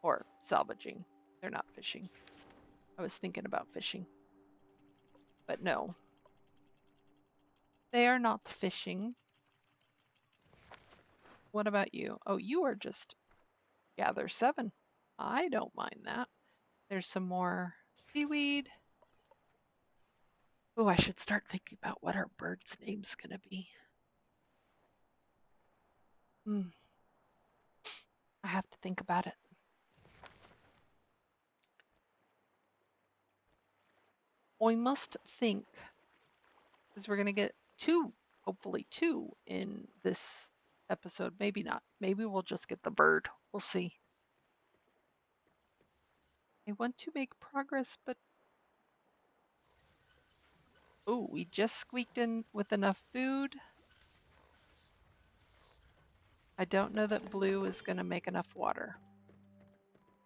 Or salvaging. They're not fishing. I was thinking about fishing. But no. They are not fishing. What about you? Oh, you are just gather 7. I don't mind that. There's some more seaweed. Oh, I should start thinking about what our bird's name's going to be. I have to think about it. I must think, because we're going to get 2, hopefully 2 in this episode. Maybe not. Maybe we'll just get the bird. We'll see. I want to make progress, but oh, we just squeaked in with enough food. I don't know that Blue is going to make enough water.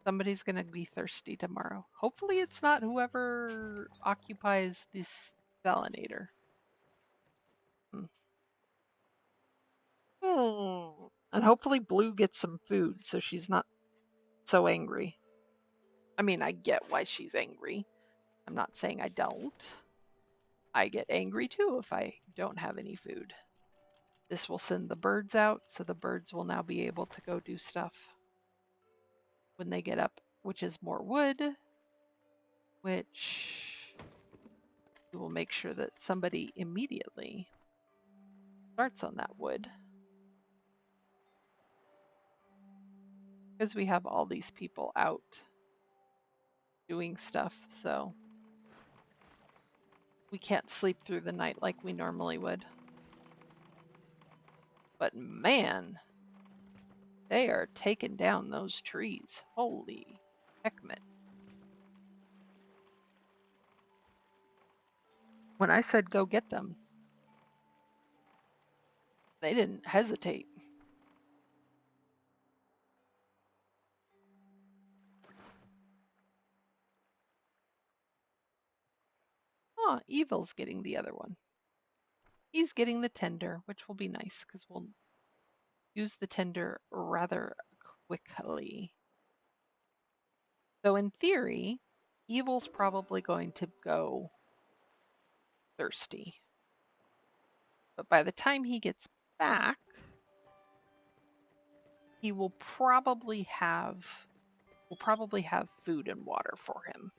Somebody's going to be thirsty tomorrow. Hopefully it's not whoever occupies this salinator. And hopefully Blue gets some food so she's not so angry. I mean, I get why she's angry. I'm not saying I don't. I get angry too if I don't have any food. This will send the birds out, so the birds will now be able to go do stuff when they get up, which is more wood, which we will make sure that somebody immediately starts on that wood because we have all these people out doing stuff, so we can't sleep through the night like we normally would. But man, they are taking down those trees. Holy heckmit. When I said go get them, they didn't hesitate. Oh, Evil's getting the other one. He's getting the tender, which will be nice because we'll use the tender rather quickly. So in theory, Evil's probably going to go thirsty. But by the time he gets back, he will probably have food and water for him.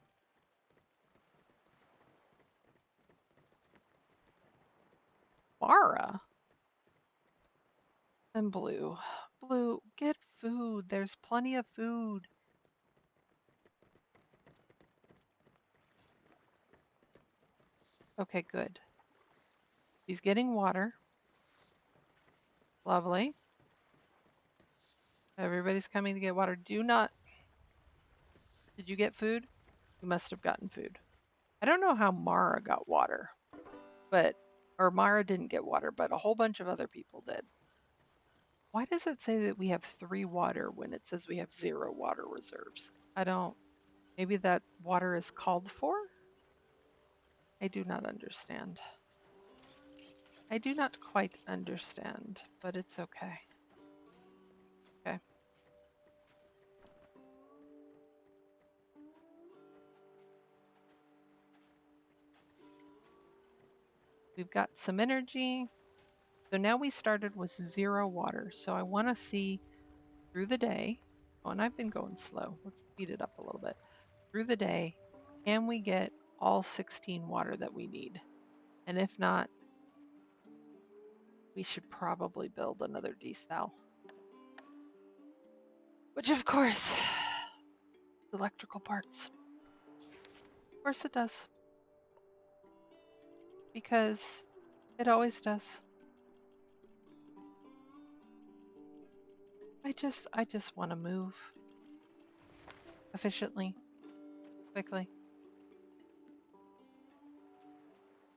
Mara and Blue. Blue, get food. There's plenty of food. Okay, good. He's getting water. Lovely. Everybody's coming to get water. Did you get food? You must have gotten food. I don't know how Mara got water, or Mara didn't get water, but a whole bunch of other people did. Why does it say that we have 3 water when it says we have 0 water reserves? Maybe that water is called for? I do not understand. I do not quite understand, but it's okay. Okay. We've got some energy. So now we started with 0 water. So I want to see through the day. Oh, and I've been going slow. Let's speed it up a little bit. Through the day, can we get all 16 water that we need? And if not, we should probably build another desal. Which, of course, electrical parts. Of course it does. Because it always does. I just want to move efficiently, quickly.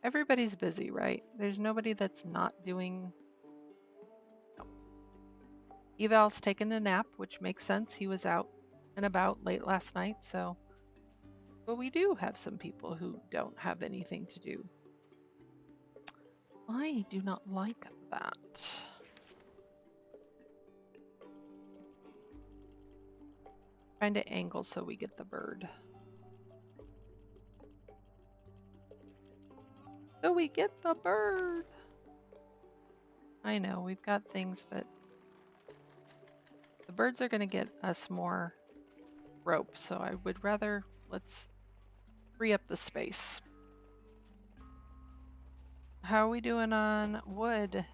Everybody's busy, right? There's nobody that's not doing. No. Eval's taken a nap, which makes sense. He was out and about late last night, so. But we do have some people who don't have anything to do. I do not like that. Trying to angle so we get the bird. So we get the bird. I know, we've got things that the birds are going to get us more rope, so I would rather let's free up the space. How are we doing on wood,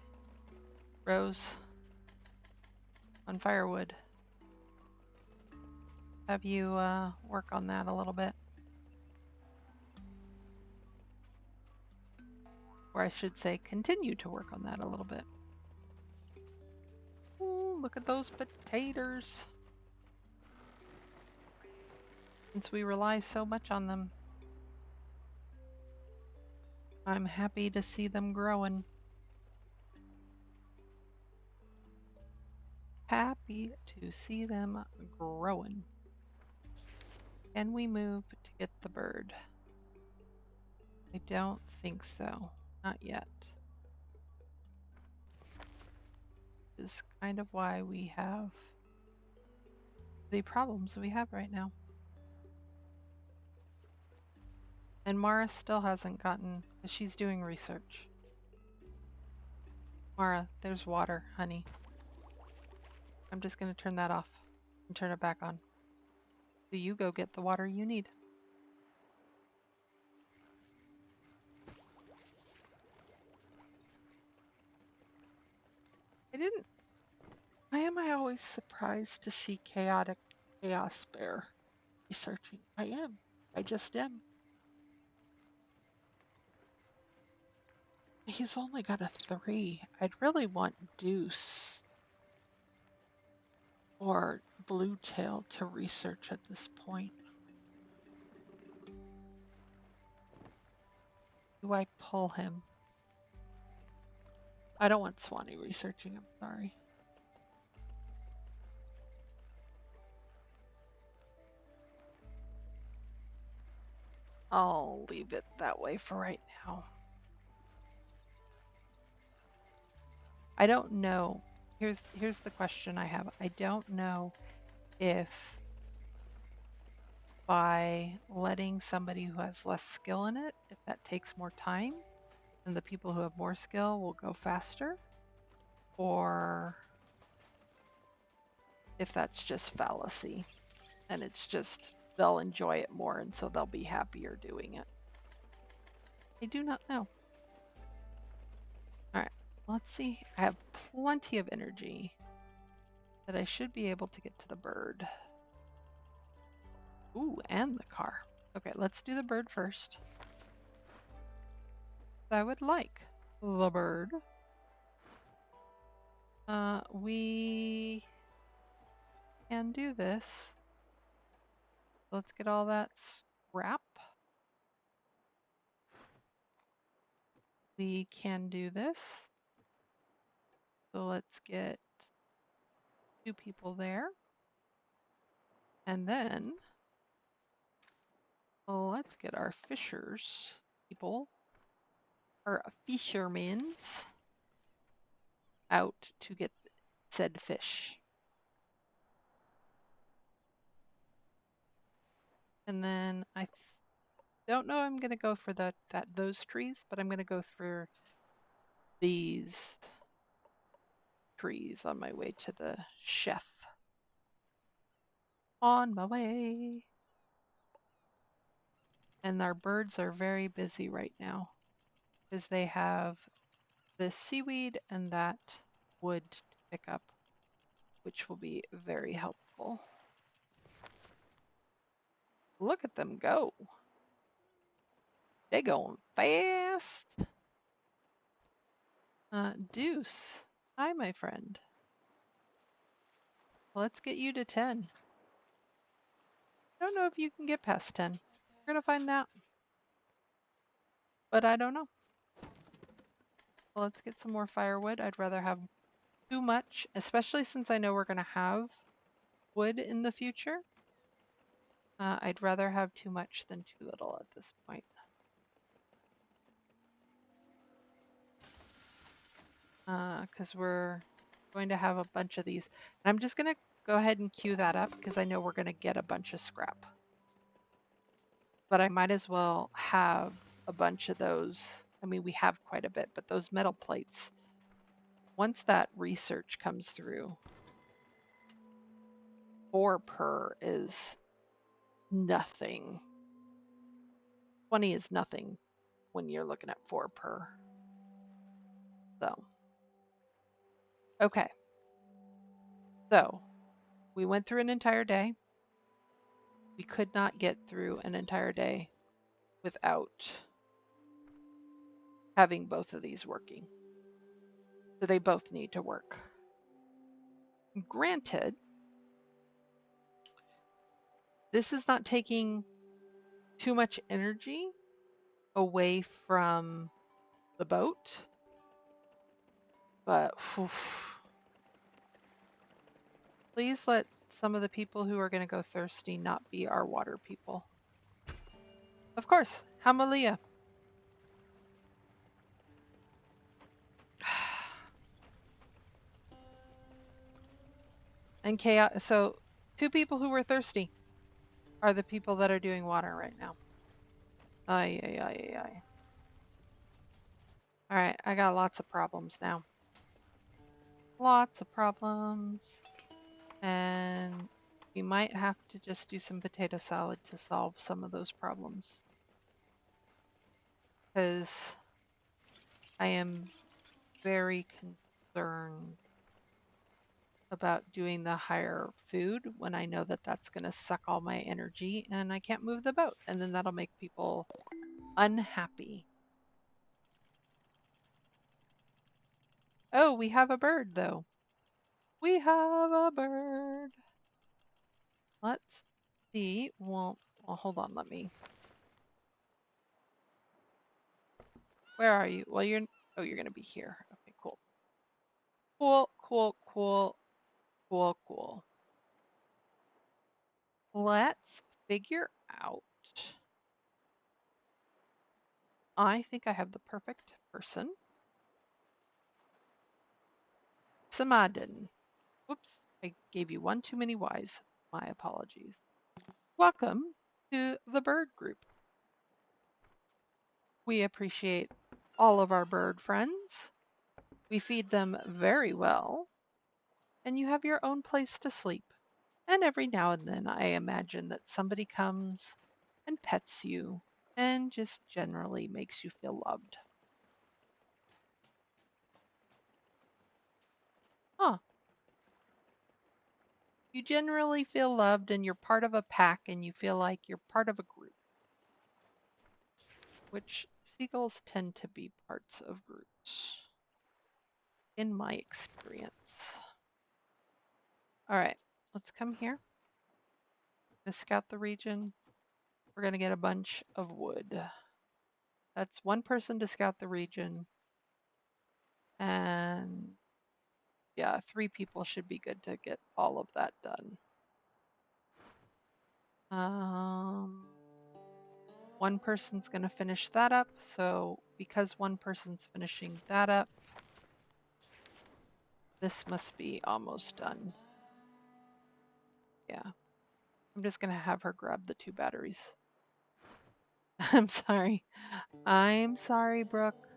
Rose? On firewood? Have you work on that a little bit? Or I should say continue to work on that a little bit. Ooh, look at those potatoes. Since we rely so much on them, I'm happy to see them growing. Happy to see them growing. Can we move to get the bird? I don't think so. Not yet. Is kind of why we have the problems we have right now. And Mara still hasn't gotten, because she's doing research. Mara, there's water, honey. I'm just going to turn that off and turn it back on. So you go get the water you need. I didn't. Why am I always surprised to see Chaos Bear researching? I am. I just am. He's only got a 3. I'd really want Deuce or Blue Tail to research at this point. Do I pull him? I don't want Swanee researching, I'm sorry. I'll leave it that way for right now. I don't know. Here's the question I have. I don't know if by letting somebody who has less skill in it, if that takes more time, and the people who have more skill will go faster, or if that's just fallacy and it's just they'll enjoy it more and so they'll be happier doing it. I do not know. All right, let's see. I have plenty of energy that I should be able to get to the bird. Ooh, and the car. Okay, let's do the bird first. I would like the bird. We can do this. Let's get all that scrap. We can do this. So let's get 2 people there. And then let's get our fishers people, or fishermen's, out to get said fish. And then I don't know I'm going to go for those trees, but I'm going to go through these trees on my way to the chef. On my way. And our birds are very busy right now because they have this seaweed and that wood to pick up, which will be very helpful. Look at them go. They going fast. Deuce. Hi, my friend. Let's get you to 10. I don't know if you can get past 10. We're going to find that. But I don't know. Well, let's get some more firewood. I'd rather have too much, especially since I know we're going to have wood in the future. I'd rather have too much than too little at this point. Because we're going to have a bunch of these. And I'm just going to go ahead and queue that up because I know we're going to get a bunch of scrap. But I might as well have a bunch of those. I mean, we have quite a bit, but those metal plates, once that research comes through, 4 per is nothing. 20 is nothing when you're looking at 4 per. So, okay. So, we went through an entire day. We could not get through an entire day without having both of these working. So they both need to work. Granted, this is not taking too much energy away from the boat, but please let's some of the people who are going to go thirsty not be our water people. Of course, Hamalia. And chaos. So, two people who were thirsty are the people that are doing water right now. Ay, ay, ay, ay, ay. All right, I got lots of problems now. Lots of problems. And we might have to just do some potato salad to solve some of those problems. Because I am very concerned about doing the higher food when I know that that's going to suck all my energy and I can't move the boat. And then that'll make people unhappy. Oh, we have a bird though. We have a bird. Let's see. Well, hold on. Let me. Where are you? Well, oh, you're going to be here. Okay, cool. Cool, cool, cool, cool, cool. Let's figure out. I think I have the perfect person. Samadin. Whoops, I gave you one too many Y's. My apologies. Welcome to the bird group. We appreciate all of our bird friends. We feed them very well, and you have your own place to sleep. And every now and then, I imagine that somebody comes and pets you and just generally makes you feel loved. Huh. You generally feel loved and you're part of a pack and you feel like you're part of a group, which seagulls tend to be parts of groups, in my experience. All right, let's come here. Let's scout the region. We're going to get a bunch of wood. That's one person to scout the region. And yeah, 3 people should be good to get all of that done. One person's going to finish that up. So because one person's finishing that up, this must be almost done. Yeah. I'm just going to have her grab the 2 batteries. I'm sorry. I'm sorry, Brooke.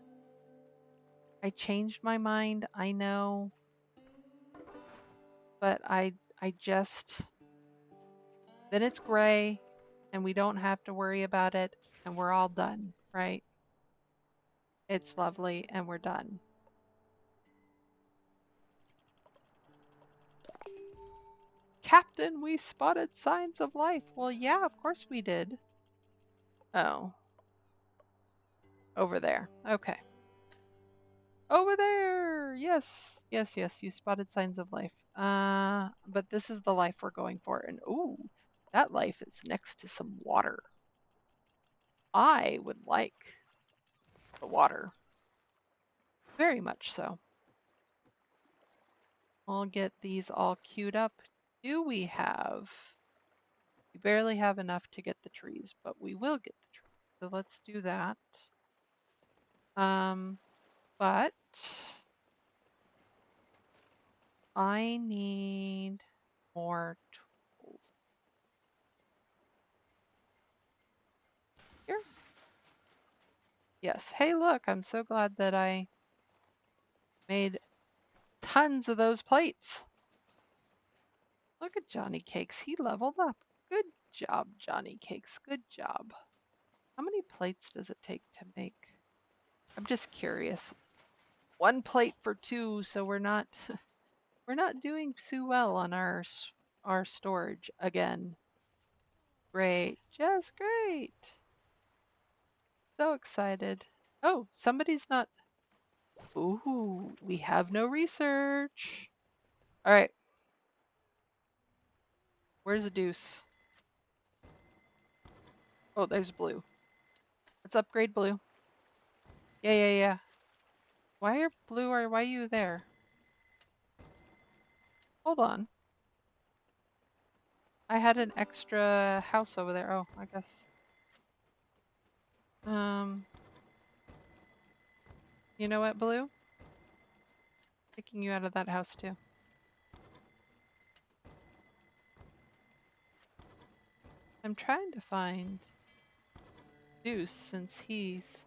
I changed my mind. I know. But I just then it's gray and we don't have to worry about it and we're all done, right? It's lovely and we're done. Captain, we spotted signs of life. Well, yeah, of course we did. Oh. Over there. Okay. Over there. Yes. Yes, yes, you spotted signs of life. But this is the life we're going for. And ooh, that life is next to some water. I would like the water. Very much so. I'll get these all queued up. Do we have? We barely have enough to get the trees, but we will get the trees. So let's do that. But I need more tools. Here. Yes. Hey, look, I'm so glad that I made tons of those plates. Look at Johnny Cakes. He leveled up. Good job, Johnny Cakes. Good job. How many plates does it take to make? I'm just curious. 1 plate for 2, so we're not we're not doing too well on our storage again. Great. Just great. So excited. Oh, somebody's not. Ooh, we have no research. All right. Where's the deuce? Oh, there's blue. Let's upgrade blue. Yeah, yeah, yeah. Why are blue why are you there? Hold on. I had an extra house over there. Oh, I guess. You know what, Blue? Taking you out of that house too. I'm trying to find Deuce since he's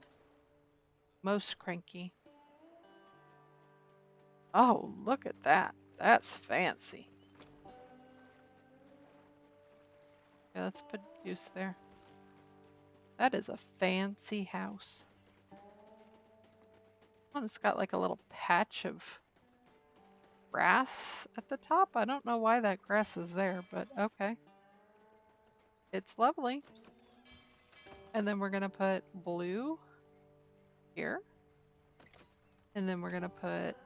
most cranky. Oh, look at that. That's fancy. Okay, let's put Deuce there. That is a fancy house. Oh, it's got like a little patch of grass at the top. I don't know why that grass is there, but okay. It's lovely. And then we're going to put Blue here. And then we're going to put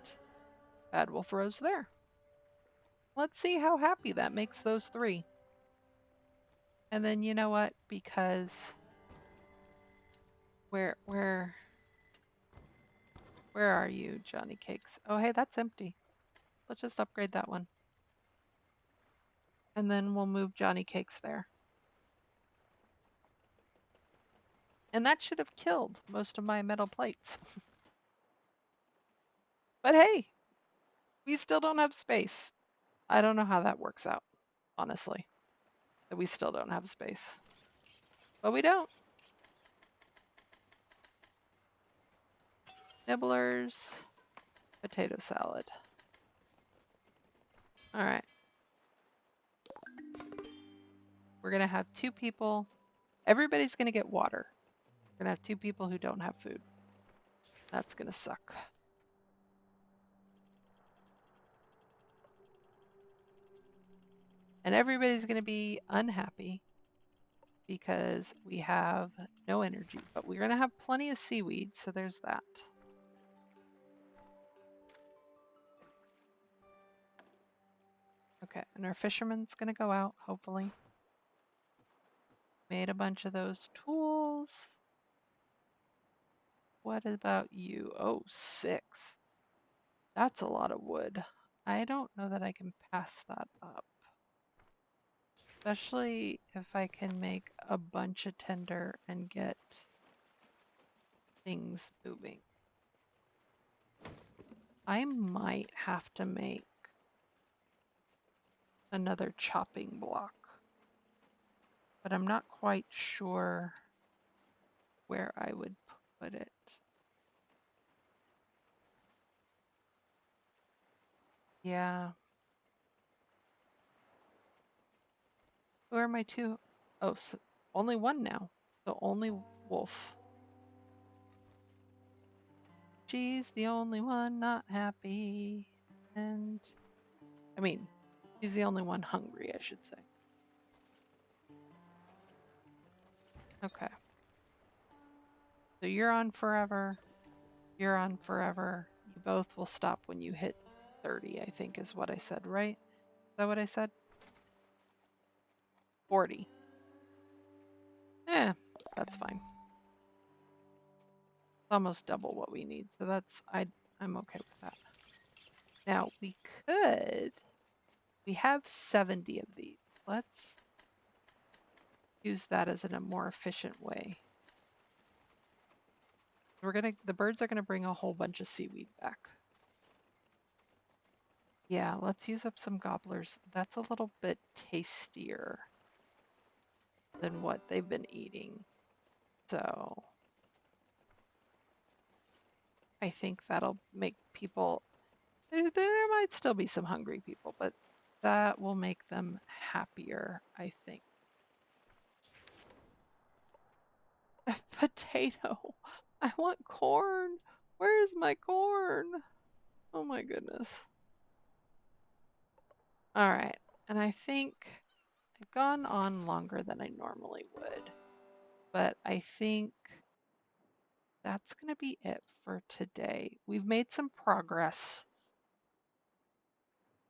Bad Wolf Rose there. Let's see how happy that makes those three. And then you know what? Because where are you, Johnny Cakes? Oh, hey, that's empty. Let's just upgrade that one. And then we'll move Johnny Cakes there. And that should have killed most of my metal plates. But hey, we still don't have space. I don't know how that works out, honestly, that we still don't have space. But we don't. Nibblers, potato salad. All right. We're going to have two people. Everybody's going to get water. We're going to have two people who don't have food. That's going to suck. And everybody's going to be unhappy because we have no energy. But we're going to have plenty of seaweed, so there's that. Okay, and our fisherman's going to go out, hopefully. Made a bunch of those tools. What about you? Oh, 6. That's a lot of wood. I don't know that I can pass that up. Especially if I can make a bunch of tinder and get things moving. I might have to make another chopping block, but I'm not quite sure where I would put it. Yeah. Who are my two? Oh, so only one now. So only Wolf. She's the only one not happy. And I mean, she's the only one hungry, I should say. Okay. So you're on forever. You're on forever. You both will stop when you hit 30, I think is what I said, right? Is that what I said? 40. Eh, that's fine. It's almost double what we need. So I'm okay with that. Now we have 70 of these. Let's use that as in a more efficient way. The birds are gonna bring a whole bunch of seaweed back. Yeah, let's use up some gobblers. That's a little bit tastier than what they've been eating. So I think that'll make people, there might still be some hungry people, but that will make them happier, I think. A potato. I want corn. Where's my corn? Oh my goodness. All right. And I think I've gone on longer than I normally would, but I think that's going to be it for today. We've made some progress.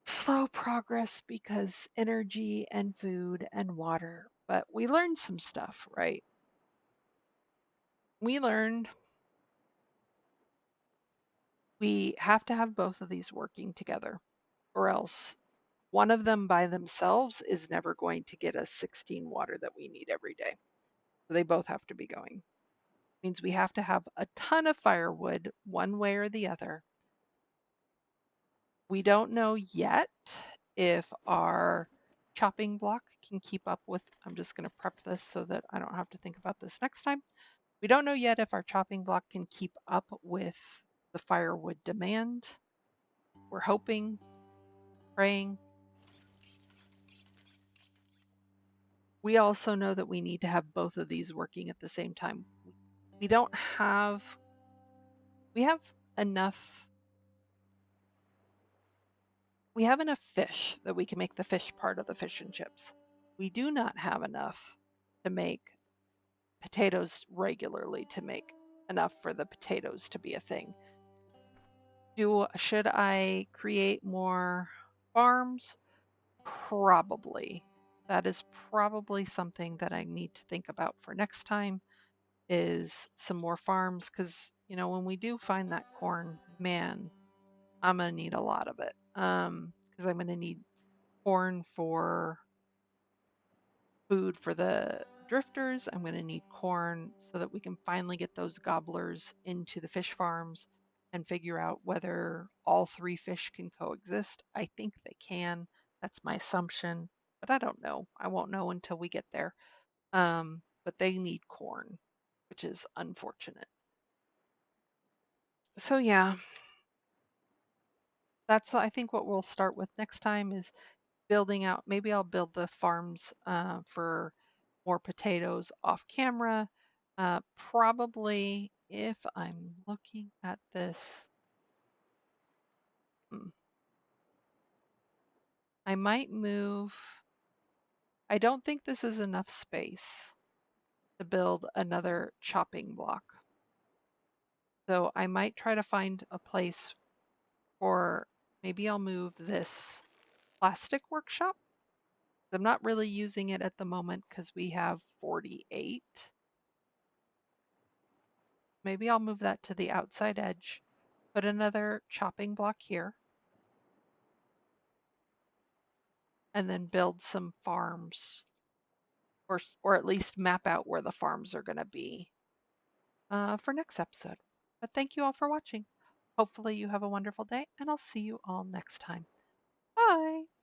Slow progress because energy and food and water, but we learned some stuff, right? We learned we have to have both of these working together, or else One of them by themselves is never going to get us 16 water that we need every day. So they both have to be going. Means we have to have a ton of firewood one way or the other. We don't know yet if our chopping block can keep up with, I'm just going to prep this so that I don't have to think about this next time. We don't know yet if our chopping block can keep up with the firewood demand. We're hoping, praying. We also know that we need to have both of these working at the same time. We don't have, we have enough, we have enough fish that we can make the fish part of the fish and chips. We do not have enough to make potatoes regularly to make enough for the potatoes to be a thing. Should I create more farms? Probably. That is probably something that I need to think about for next time is some more farms because when we do find that corn, man, I'm gonna need a lot of it. Because I'm gonna need corn for food for the drifters. I'm going to need corn so that we can finally get those gobblers into the fish farms and figure out whether all three fish can coexist. I think they can. That's my assumption, but I don't know. I won't know until we get there. But they need corn, which is unfortunate. So yeah, that's I think what we'll start with next time is building out. Maybe I'll build the farms for more potatoes off camera. Probably if I'm looking at this, hmm, I might move. I don't think this is enough space to build another chopping block. So I might try to find a place for maybe I'll move this plastic workshop. I'm not really using it at the moment because we have 48. Maybe I'll move that to the outside edge, put another chopping block here, and then build some farms or at least map out where the farms are going to be for next episode. But thank you all for watching. Hopefully you have a wonderful day, and I'll see you all next time. Bye.